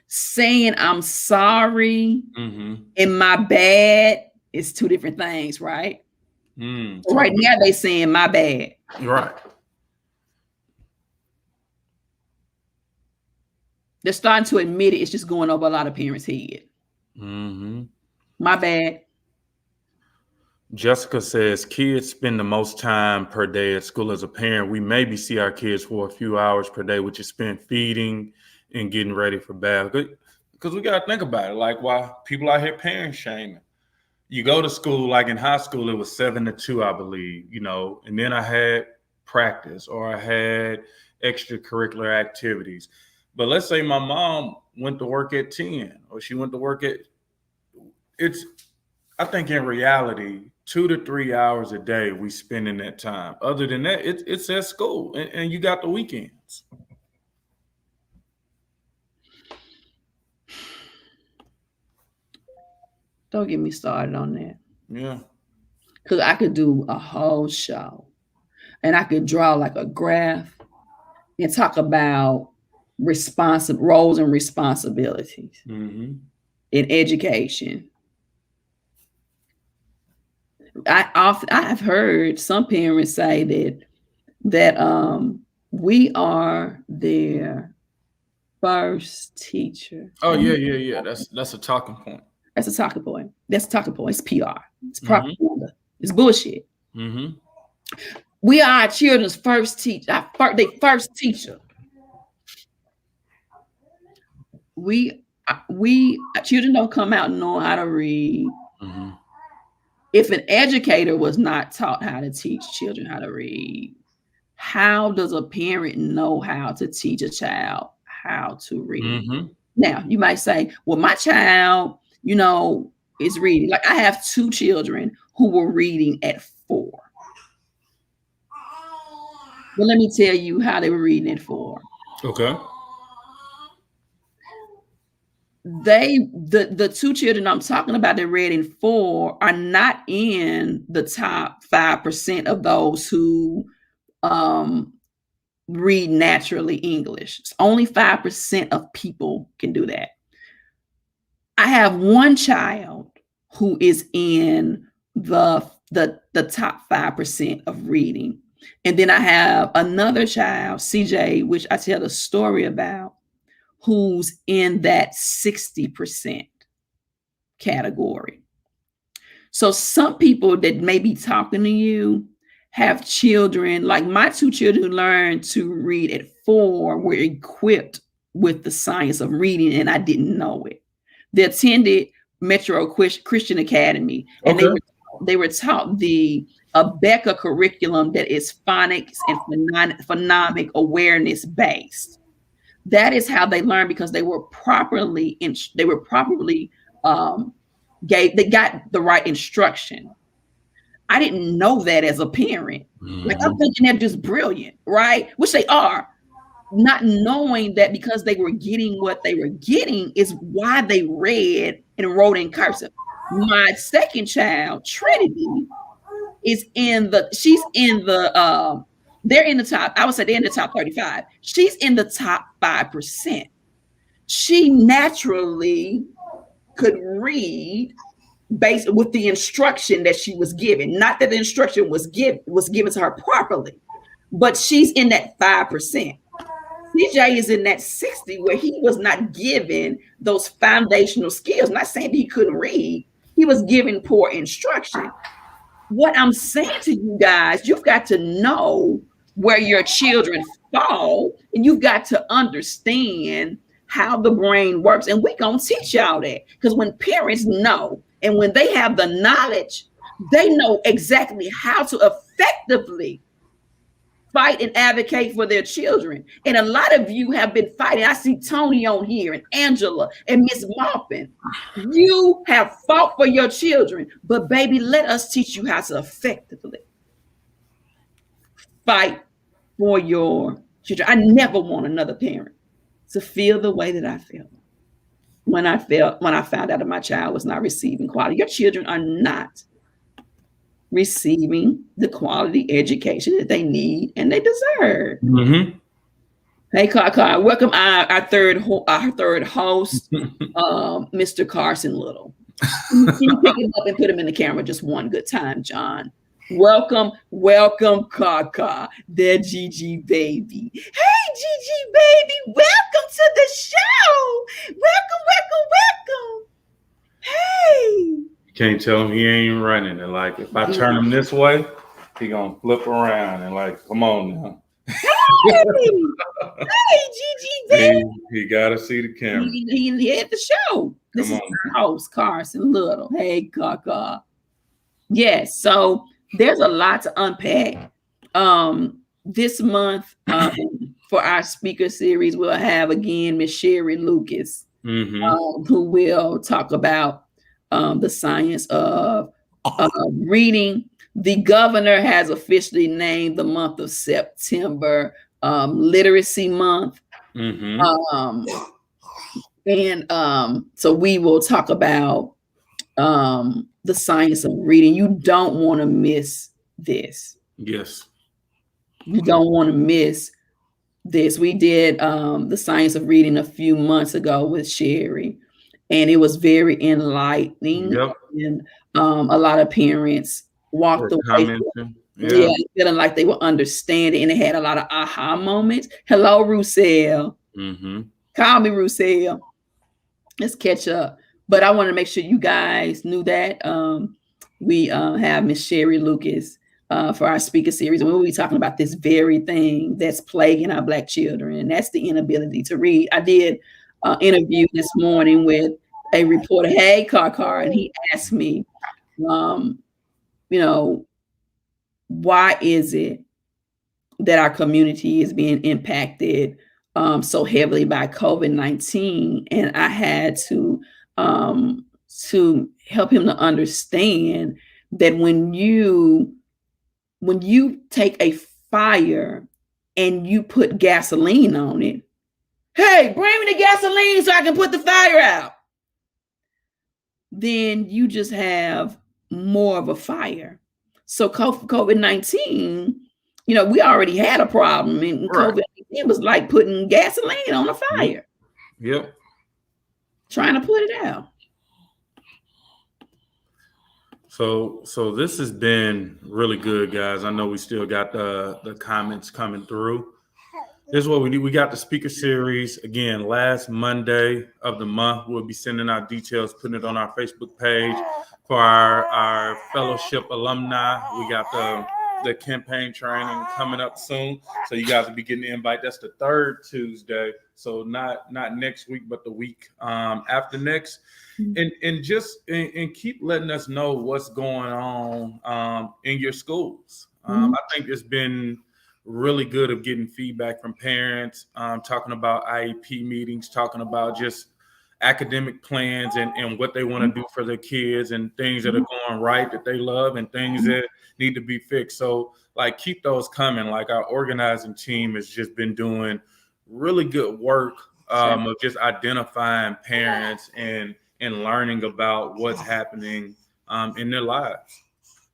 saying I'm sorry and my bad is two different things, right? Right now they saying my bad. Right. They're starting to admit it. It's just going over a lot of parents' head. My bad. Jessica says kids spend the most time per day at school. As a parent, we maybe see our kids for a few hours per day, which is spent feeding and getting ready for bath. Because we got to think about it. Like, why people out here parent shaming. You go to school, like in high school, it was 7 to 2, I believe, and then I had practice or I had extracurricular activities. But let's say my mom went to work at 10 or she went to work at, I think in reality, 2 to 3 hours a day we spend in that time. Other than that, it's at school and you got the weekends. Don't get me started on that. Yeah. Because I could do a whole show and I could draw like a graph and talk about roles and responsibilities in education. I've heard some parents say that we are their first teacher. Oh yeah. That's a talking point. That's a talking point. It's PR. It's propaganda. It's bullshit. We are our children's first teacher. Their first teacher. Children don't come out knowing how to read. If an educator was not taught how to teach children how to read, how does a parent know how to teach a child how to read? Now, you might say, well, my child, is reading. Like I have 2 children who were reading at 4. But let me tell you how they were reading at 4. Okay. The 2 children I'm talking about that read in 4 are not in the top 5% of those who read naturally English. It's only 5% of people can do that. I have 1 child who is in the top 5% of reading. And then I have another child, CJ, which I tell the story about, who's in that 60% category. So some people that may be talking to you have children, like my 2 children who learned to read at 4 were equipped with the science of reading, and I didn't know it. They attended Metro Christian Academy, and they were taught the Becca curriculum that is phonics and phonemic awareness based. That is how they learn because they were properly they got the right instruction. I didn't know that as a parent. Like I'm thinking they're just brilliant, right? Which they are. Not knowing that because they were getting what they were getting is why they read and wrote in cursive. My second child, Trinity, they're in the top, I would say they're in the top 35. She's in the top 5%. She naturally could read based with the instruction that she was given. Not that the instruction was given to her properly, but she's in that 5%. CJ is in that 60 where he was not given those foundational skills. Not saying that he couldn't read, He was giving poor instruction. What I'm saying to you guys, you've got to know where your children fall, and you've got to understand how the brain works. And we're going to teach y'all that, because when parents know and when they have the knowledge, they know exactly how to effectively fight and advocate for their children. And a lot of you have been fighting. I see Tony on here and Angela and Miss Maupin. You have fought for your children, but baby, let us teach you how to effectively fight for your children. I never want another parent to feel the way that I felt when I found out that my child was not receiving quality. Your children are not receiving the quality education that they need and they deserve. Mm-hmm. Hey, Car, welcome our third host, Mr. Carson Little. Can you pick him up and put him in the camera just one good time, John? Welcome, Car, the Gigi baby. Hey, Gigi baby, welcome to the show. Welcome. Hey. Can't tell him he ain't running. And like, if I turn him this way, he gonna flip around and like, come on now. Hey, Gigi baby. He gotta see the camera. He at the show. This is the host, Carson Little. Hey, Kaka. Yes, so there's a lot to unpack. This month, for our speaker series, we'll have again Miss Sherry Lucas, who will talk about the science of reading. The governor has officially named the month of September Literacy Month. So we will talk about the science of reading. You don't want to miss this. Yes. You don't want to miss this. We did the science of reading a few months ago with Sherry, and it was very enlightening. Yep. And a lot of parents walked away feeling like they were understanding, and it had a lot of aha moments. Hello, Roussel. Call me Roussel. Let's catch up. But I want to make sure you guys knew that we have Miss Sherry Lucas for our speaker series, and we'll be talking about this very thing that's plaguing our Black children, and that's the inability to read. I did an interview this morning with a reporter, hey, Car, and he asked me, why is it that our community is being impacted so heavily by COVID-19? And I had to help him to understand that when you take a fire and you put gasoline on it, hey, bring me the gasoline so I can put the fire out, then you just have more of a fire. So COVID-19, we already had a problem, and COVID-19 was like putting gasoline on a fire. Yep. Trying to put it out. So this has been really good, guys. I know we still got the comments coming through. This is what we do. We got the speaker series again last Monday of the month. We'll be sending out details, putting it on our Facebook page for our fellowship alumni. We got the campaign training coming up soon, so you guys will be getting the invite. That's the third Tuesday, so not next week, but the week after next. And keep letting us know what's going on in your schools. I think it's been really good of getting feedback from parents, talking about IEP meetings, talking about just academic plans and what they want to do for their kids, and things that are going right that they love and things that need to be fixed. So like, keep those coming. Like, our organizing team has just been doing really good work of just identifying parents and learning about what's happening in their lives.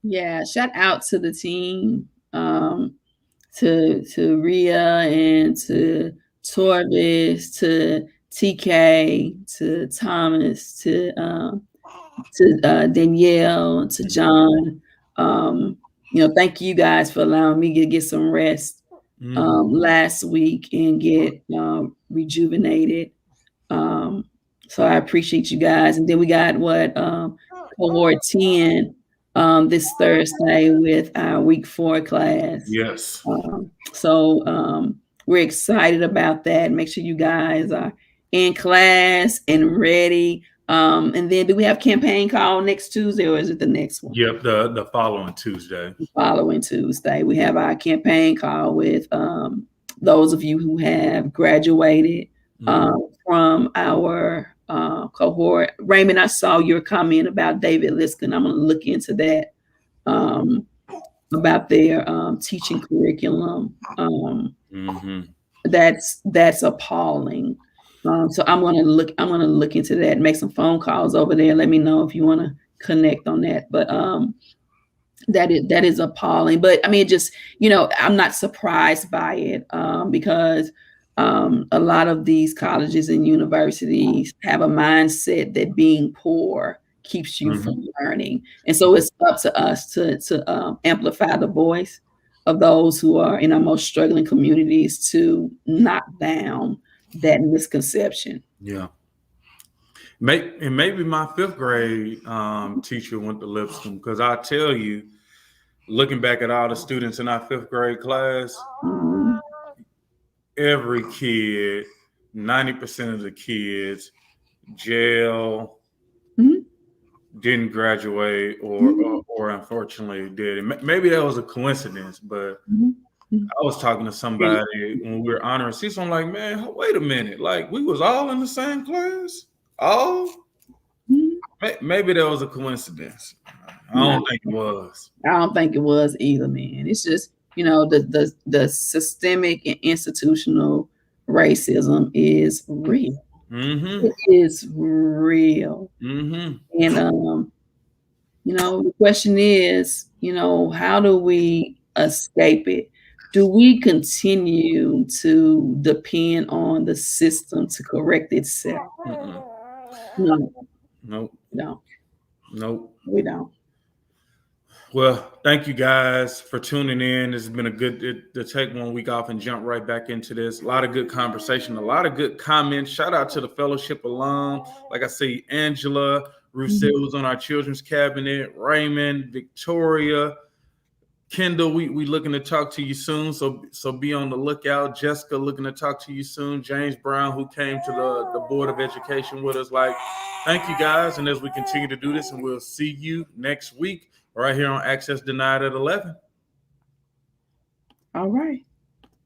Yeah, shout out to the team, to Rhea and to Torvis, to TK, to Thomas, to Danielle, to John. Thank you guys for allowing me to get some rest last week and get rejuvenated. So I appreciate you guys. And then we got cohort 10 this Thursday with our week 4 class. Yes. So we're excited about that. Make sure you guys are in class and ready. And then do we have campaign call next Tuesday, or is it the next one? Yep, the following Tuesday. The following Tuesday. We have our campaign call with those of you who have graduated from our cohort. Raymond, I saw your comment about David Liskin. I'm going to look into that, about their teaching curriculum. That's appalling. So I'm going to look into that, make some phone calls over there. Let me know if you want to connect on that. But that is appalling. But I mean, just, I'm not surprised by it, because a lot of these colleges and universities have a mindset that being poor keeps you from learning. And so it's up to us to amplify the voice of those who are in our most struggling communities to knock down that misconception. Yeah. Maybe my 5th grade teacher went to Lipscomb, because I tell you, looking back at all the students in our 5th grade class, every kid, 90% of the kids, jail, didn't graduate, or unfortunately did. Maybe that was a coincidence, but I was talking to somebody when we were honoring season. I'm like, man, wait a minute. Like, we was all in the same class? All? Maybe that was a coincidence. I don't think it was. I don't think it was either, man. It's just, the systemic and institutional racism is real. It is real. And, the question is, how do we escape it? Do we continue to depend on the system to correct itself? No. Nope. No. Nope. We don't. Well, thank you guys for tuning in. This has been a good to take 1 week off and jump right back into this. A lot of good conversation, a lot of good comments. Shout out to the fellowship alum. Like I say, Angela, Roussel was on our children's cabinet, Raymond, Victoria, Kendall, we looking to talk to you soon, so be on the lookout. Jessica, looking to talk to you soon. James Brown, who came to the Board of Education with us. Like, thank you guys, and as we continue to do this, and we'll see you next week right here on Access Denied at 11. All right.